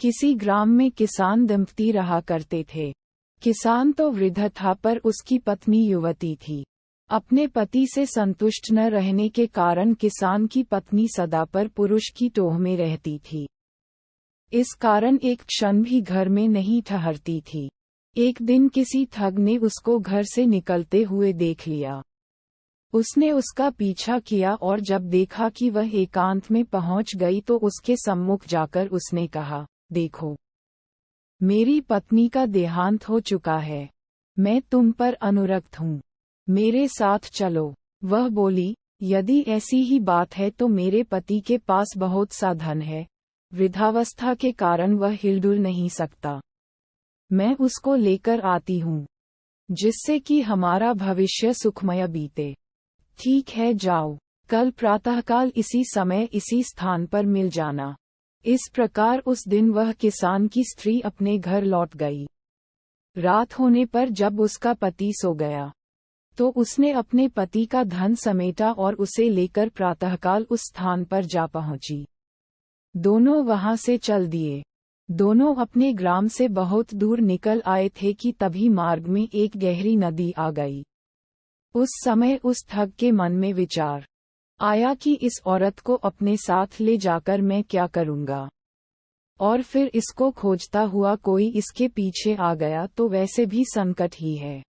किसी ग्राम में किसान दंपति रहा करते थे। किसान तो वृद्ध था पर उसकी पत्नी युवती थी। अपने पति से संतुष्ट न रहने के कारण किसान की पत्नी सदा पर पुरुष की टोह में रहती थी। इस कारण एक क्षण भी घर में नहीं ठहरती थी। एक दिन किसी ठग ने उसको घर से निकलते हुए देख लिया। उसने उसका पीछा किया और जब देखा कि वह एकांत में पहुंच गई तो उसके सम्मुख जाकर उसने कहा, देखो, मेरी पत्नी का देहांत हो चुका है। मैं तुम पर अनुरक्त हूँ। मेरे साथ चलो। वह बोली, यदि ऐसी ही बात है तो मेरे पति के पास बहुत सा धन है। वृद्धावस्था के कारण वह हिलडुल नहीं सकता। मैं उसको लेकर आती हूँ, जिससे कि हमारा भविष्य सुखमय बीते। ठीक है, जाओ। कल प्रातःकाल इसी समय इसी स्थान पर मिल जाना। इस प्रकार उस दिन वह किसान की स्त्री अपने घर लौट गई। रात होने पर जब उसका पति सो गया, तो उसने अपने पति का धन समेटा और उसे लेकर प्रातःकाल उस स्थान पर जा पहुंची। दोनों वहां से चल दिए। दोनों अपने ग्राम से बहुत दूर निकल आए थे कि तभी मार्ग में एक गहरी नदी आ गई। उस समय उस ठग के मन में विचार आया कि इस औरत को अपने साथ ले जाकर मैं क्या करूंगा, और फिर इसको खोजता हुआ कोई इसके पीछे आ गया तो वैसे भी संकट ही है।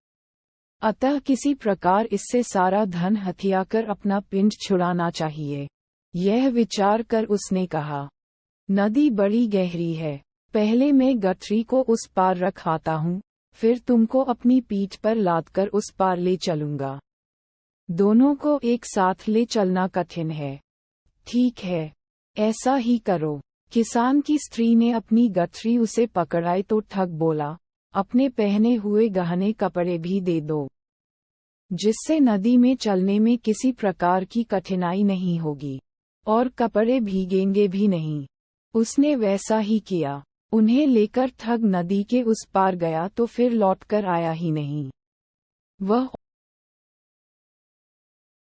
अतः किसी प्रकार इससे सारा धन हथियाकर अपना पिंड छुड़ाना चाहिए। यह विचार कर उसने कहा, नदी बड़ी गहरी है, पहले मैं गठरी को उस पार रख आता हूँ, फिर तुमको अपनी पीठ पर लादकर उस पार ले चलूंगा। दोनों को एक साथ ले चलना कठिन है। ठीक है, ऐसा ही करो। किसान की स्त्री ने अपनी गठरी उसे पकड़ाई तो ठग बोला, अपने पहने हुए गहने कपड़े भी दे दो, जिससे नदी में चलने में किसी प्रकार की कठिनाई नहीं होगी और कपड़े भीगेंगे भी नहीं। उसने वैसा ही किया। उन्हें लेकर ठग नदी के उस पार गया तो फिर लौटकर आया ही नहीं। वह